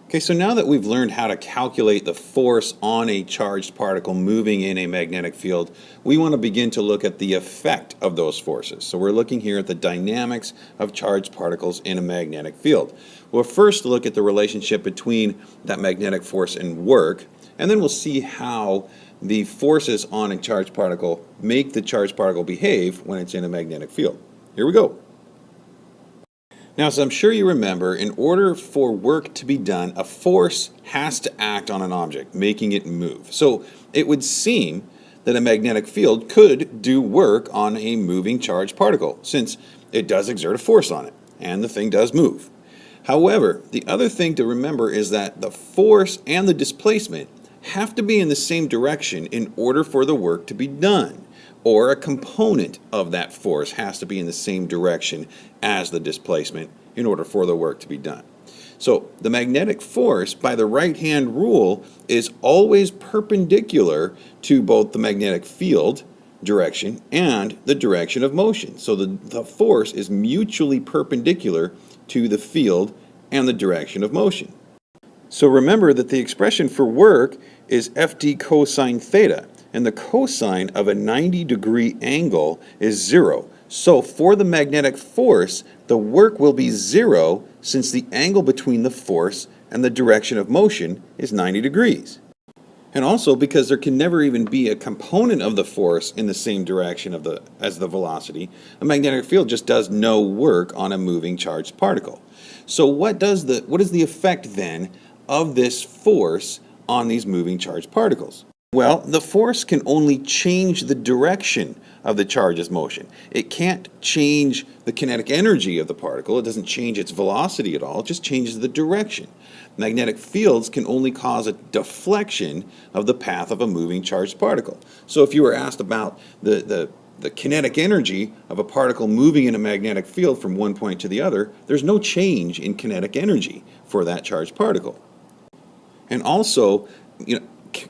Okay, so now that we've learned how to calculate the force on a charged particle moving in a magnetic field, we want to begin to look at the effect of those forces. So we're looking here at the dynamics of charged particles in a magnetic field. We'll first look at the relationship between that magnetic force and work, and then we'll see how the forces on a charged particle make the charged particle behave when it's in a magnetic field. Here we go. Now, as I'm sure you remember, in order for work to be done, a force has to act on an object, making it move. So it would seem that a magnetic field could do work on a moving charged particle, since it does exert a force on it, and the thing does move. However, the other thing to remember is that the force and the displacement have to be in the same direction in order for the work to be done, or a component of that force has to be in the same direction as the displacement in order for the work to be done. So the magnetic force, by the right-hand rule, is always perpendicular to both the magnetic field direction and the direction of motion. So the force is mutually perpendicular to the field and the direction of motion. So remember that the expression for work is Ft cosine theta, and the cosine of a 90-degree angle is 0. So for the magnetic force, the work will be 0 since the angle between the force and the direction of motion is 90 degrees. And also because there can never even be a component of the force in the same direction as the velocity, a magnetic field just does no work on a moving charged particle. So what is the effect then of this force on these moving charged particles? Well, the force can only change the direction of the charge's motion. It can't change the kinetic energy of the particle. It doesn't change its velocity at all. It just changes the direction. Magnetic fields can only cause a deflection of the path of a moving charged particle. So if you were asked about the kinetic energy of a particle moving in a magnetic field from one point to the other, there's no change in kinetic energy for that charged particle. And also,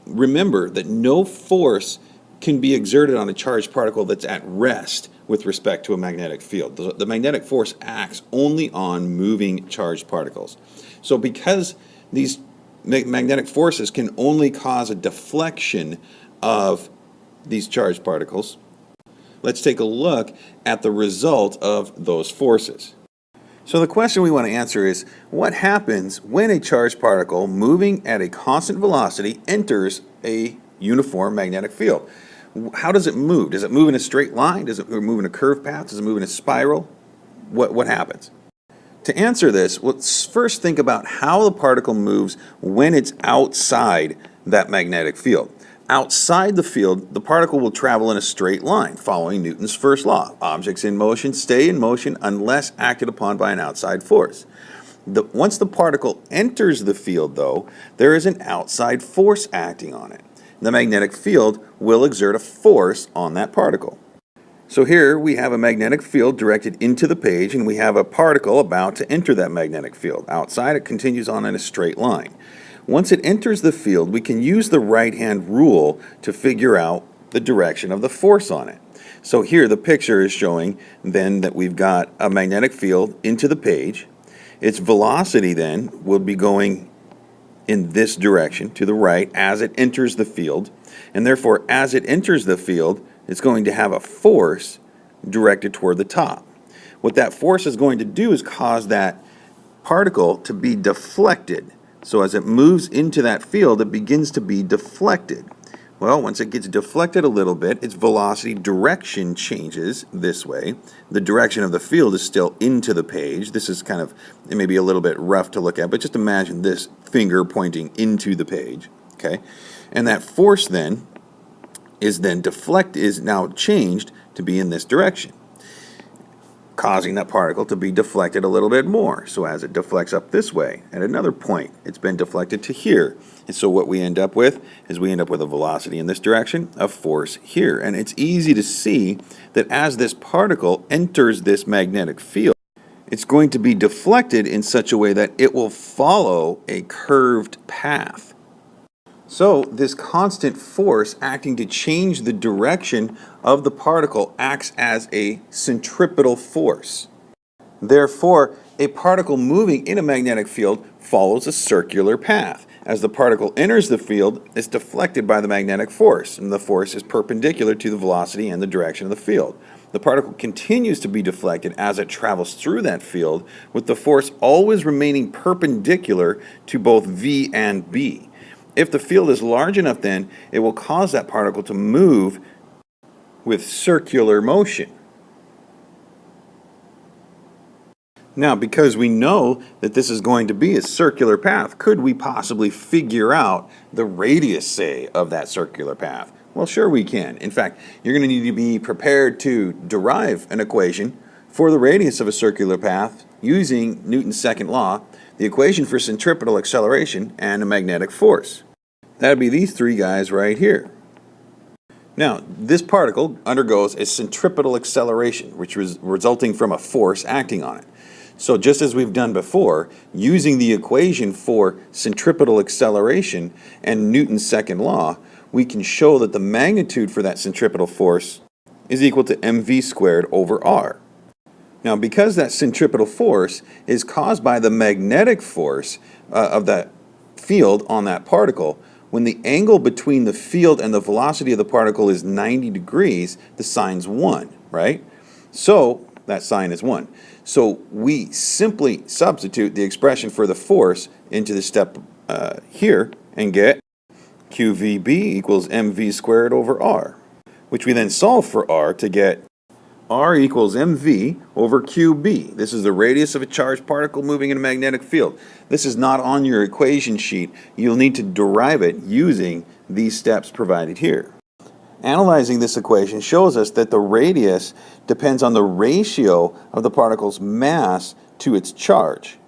remember that no force can be exerted on a charged particle that's at rest with respect to a magnetic field. The magnetic force acts only on moving charged particles. So because these magnetic forces can only cause a deflection of these charged particles, let's take a look at the result of those forces. So the question we want to answer is, what happens when a charged particle moving at a constant velocity enters a uniform magnetic field? How does it move? Does it move in a straight line? Does it move in a curved path? Does it move in a spiral? What happens? To answer this, let's first think about how the particle moves when it's outside that magnetic field. Outside the field, the particle will travel in a straight line, following Newton's first law. Objects in motion stay in motion unless acted upon by an outside force. Once the particle enters the field, though, there is an outside force acting on it. The magnetic field will exert a force on that particle. So here we have a magnetic field directed into the page, and we have a particle about to enter that magnetic field. Outside, it continues on in a straight line. Once it enters the field, we can use the right-hand rule to figure out the direction of the force on it. So here the picture is showing then that we've got a magnetic field into the page. Its velocity then will be going in this direction to the right as it enters the field, and therefore as it enters the field, it's going to have a force directed toward the top. What that force is going to do is cause that particle to be deflected. So as it moves into that field, it begins to be deflected. Well, once it gets deflected a little bit, its velocity direction changes this way. The direction of the field is still into the page. This is kind of, it may be a little bit rough to look at, but just imagine this finger pointing into the page, okay? And that force then is now changed to be in this direction, causing that particle to be deflected a little bit more. So as it deflects up this way, at another point, it's been deflected to here. And so what we end up with is a velocity in this direction, a force here. And it's easy to see that as this particle enters this magnetic field, it's going to be deflected in such a way that it will follow a curved path. So this constant force acting to change the direction of the particle acts as a centripetal force. Therefore, a particle moving in a magnetic field follows a circular path. As the particle enters the field, it's deflected by the magnetic force, and the force is perpendicular to the velocity and the direction of the field. The particle continues to be deflected as it travels through that field, with the force always remaining perpendicular to both V and B. If the field is large enough, then it will cause that particle to move with circular motion. Now, because we know that this is going to be a circular path, could we possibly figure out the radius, say, of that circular path? Well, sure we can. In fact, you're going to need to be prepared to derive an equation for the radius of a circular path using Newton's second law, the equation for centripetal acceleration, and a magnetic force. That would be these three guys right here. Now, this particle undergoes a centripetal acceleration, which is resulting from a force acting on it. So just as we've done before, using the equation for centripetal acceleration and Newton's second law, we can show that the magnitude for that centripetal force is equal to mv squared over r. Now, because that centripetal force is caused by the magnetic force of that field on that particle, when the angle between the field and the velocity of the particle is 90 degrees, the sign's 1, right? So that sign is 1. So we simply substitute the expression for the force into the step here and get QVB equals mv squared over r, which we then solve for r to get r equals mv over qb. This is the radius of a charged particle moving in a magnetic field. This is not on your equation sheet. You'll need to derive it using these steps provided here. Analyzing this equation shows us that the radius depends on the ratio of the particle's mass to its charge,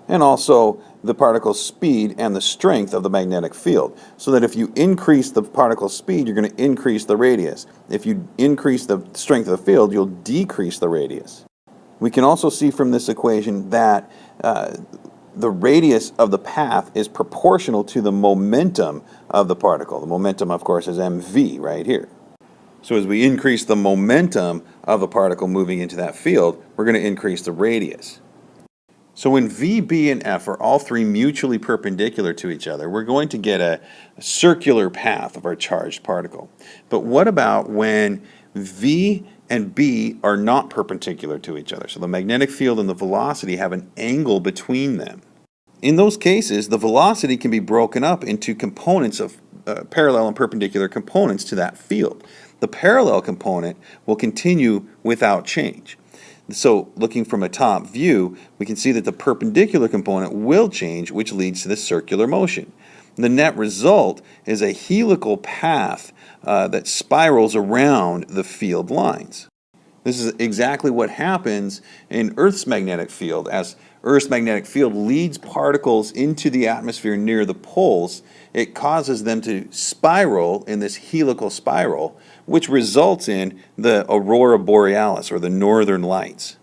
and also the particle's speed and the strength of the magnetic field. So that if you increase the particle's speed, you're going to increase the radius. If you increase the strength of the field, you'll decrease the radius. We can also see from this equation that the radius of the path is proportional to the momentum of the particle. The momentum, of course, is mv right here. So as we increase the momentum of the particle moving into that field, we're going to increase the radius. So when V, B, and F are all three mutually perpendicular to each other, we're going to get a circular path of our charged particle. But what about when V and B are not perpendicular to each other? So the magnetic field and the velocity have an angle between them. In those cases, the velocity can be broken up into components of parallel and perpendicular components to that field. The parallel component will continue without change. So looking from a top view, we can see that the perpendicular component will change, which leads to this circular motion. The net result is a helical path that spirals around the field lines. This is exactly what happens in Earth's magnetic field. As Earth's magnetic field leads particles into the atmosphere near the poles, it causes them to spiral in this helical spiral, which results in the aurora borealis, or the northern lights.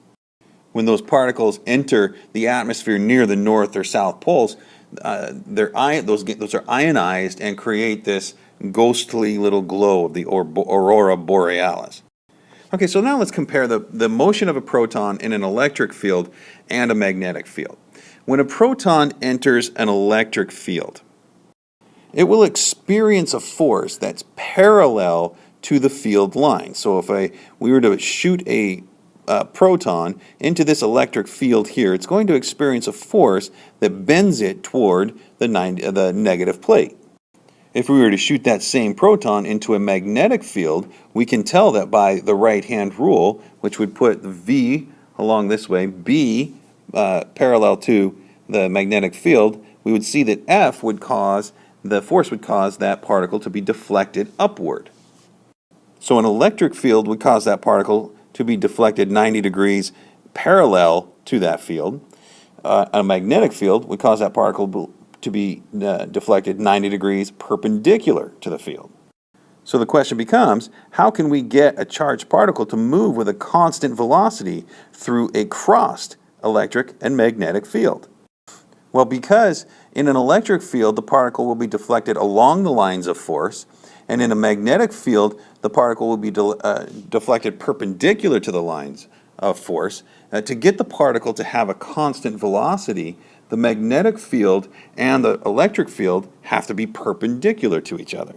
When those particles enter the atmosphere near the north or south poles, those are ionized and create this ghostly little glow of the aurora borealis. Okay, so now let's compare the motion of a proton in an electric field and a magnetic field. When a proton enters an electric field, it will experience a force that's parallel to the field line. So if we were to shoot a proton into this electric field here, it's going to experience a force that bends it toward the negative plate. If we were to shoot that same proton into a magnetic field, we can tell that by the right-hand rule, which would put V along this way, B parallel to the magnetic field, we would see that the force would cause that particle to be deflected upward. So an electric field would cause that particle to be deflected 90 degrees parallel to that field. A magnetic field would cause that particle to be deflected 90 degrees perpendicular to the field. So the question becomes, how can we get a charged particle to move with a constant velocity through a crossed electric and magnetic field? Well, because in an electric field, the particle will be deflected along the lines of force, and in a magnetic field, the particle will be deflected perpendicular to the lines of force. To get the particle to have a constant velocity, the magnetic field and the electric field have to be perpendicular to each other.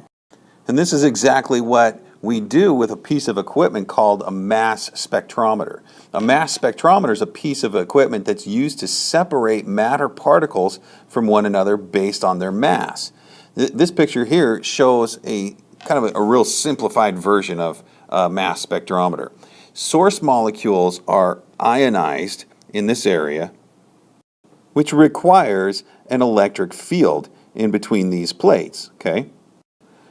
And this is exactly what we do with a piece of equipment called a mass spectrometer. A mass spectrometer is a piece of equipment that's used to separate matter particles from one another based on their mass. This picture here shows a kind of a real simplified version of a mass spectrometer. Source molecules are ionized in this area, which requires an electric field in between these plates, okay?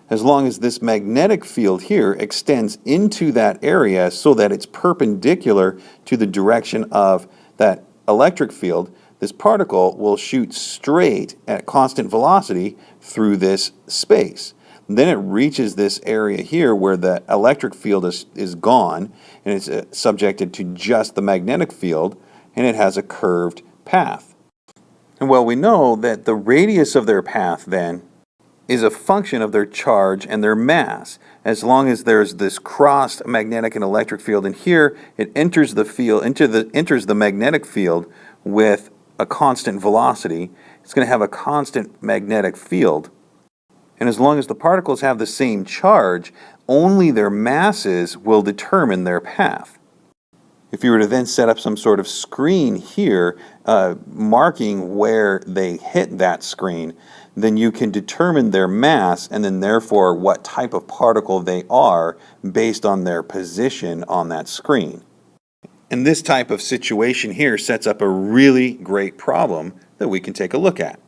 As long as this magnetic field here extends into that area so that it's perpendicular to the direction of that electric field, this particle will shoot straight at constant velocity through this space. Then it reaches this area here where the electric field is gone and it's subjected to just the magnetic field, and it has a curved path. And well, we know that the radius of their path then is a function of their charge and their mass. As long as there's this crossed magnetic and electric field in here, it enters the field, enters the magnetic field with a constant velocity. It's going to have a constant magnetic field. And as long as the particles have the same charge, only their masses will determine their path. If you were to then set up some sort of screen here, marking where they hit that screen, then you can determine their mass and then therefore what type of particle they are based on their position on that screen. And this type of situation here sets up a really great problem that we can take a look at.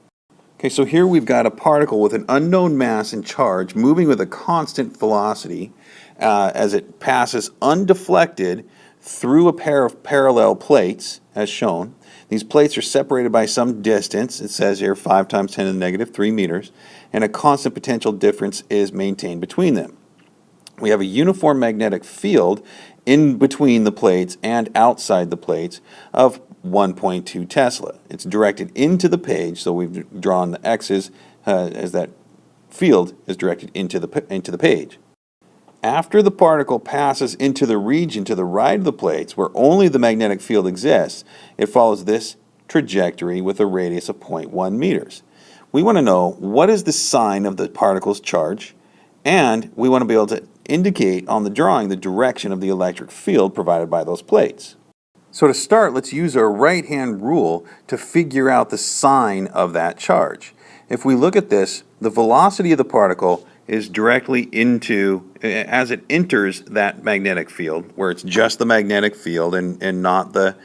Okay, so here we've got a particle with an unknown mass and charge moving with a constant velocity as it passes undeflected through a pair of parallel plates, as shown. These plates are separated by some distance. It says here 5 times 10 to the negative 3 meters, and a constant potential difference is maintained between them. We have a uniform magnetic field in between the plates and outside the plates of 1.2 Tesla. It's directed into the page, so we've drawn the X's as that field is directed into the page. After the particle passes into the region to the right of the plates, where only the magnetic field exists, it follows this trajectory with a radius of 0.1 meters. We want to know what is the sign of the particle's charge, and we want to be able to indicate on the drawing the direction of the electric field provided by those plates. So to start, let's use our right-hand rule to figure out the sign of that charge. If we look at this, the velocity of the particle is directly into, as it enters that magnetic field, where it's just the magnetic field and not the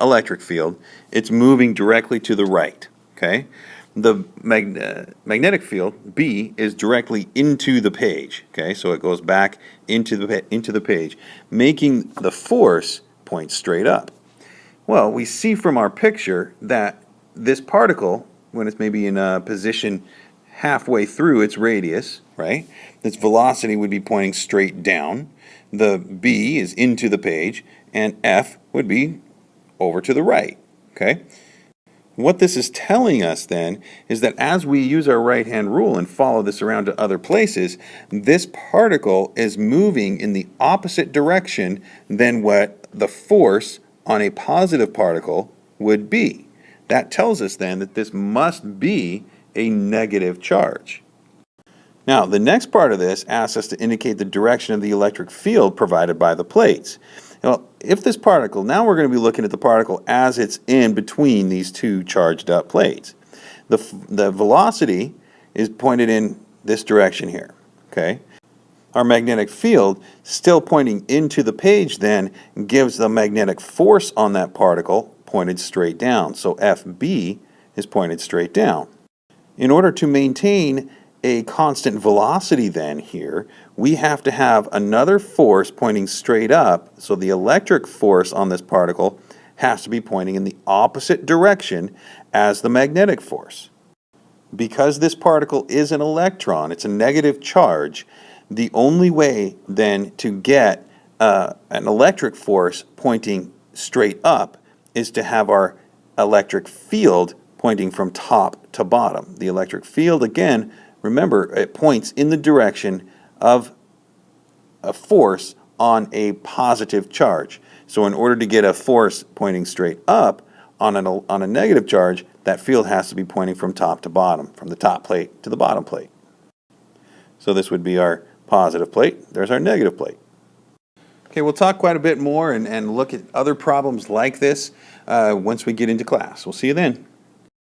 electric field, it's moving directly to the right, okay? The magnetic field, B, is directly into the page, okay? So it goes back into the page, making the force point straight up. Well, we see from our picture that this particle, when it's maybe in a position halfway through its radius, right, its velocity would be pointing straight down. The B is into the page, and F would be over to the right, okay? What this is telling us then is that as we use our right-hand rule and follow this around to other places, this particle is moving in the opposite direction than what the force on a positive particle would be. That tells us then that this must be a negative charge. Now, the next part of this asks us to indicate the direction of the electric field provided by the plates. Well, if this particle, now we're going to be looking at the particle as it's in between these two charged up plates. The velocity is pointed in this direction here, okay? Our magnetic field, still pointing into the page then, gives the magnetic force on that particle pointed straight down. So FB is pointed straight down. In order to maintain a constant velocity then here, we have to have another force pointing straight up, so the electric force on this particle has to be pointing in the opposite direction as the magnetic force. Because this particle is an electron, it's a negative charge, the only way then to get an electric force pointing straight up is to have our electric field pointing from top to bottom. The electric field, again, remember, it points in the direction of a force on a positive charge. So in order to get a force pointing straight up on a negative charge, that field has to be pointing from top to bottom, from the top plate to the bottom plate. So this would be our positive plate. There's our negative plate. Okay, we'll talk quite a bit more and look at other problems like this once we get into class. We'll see you then.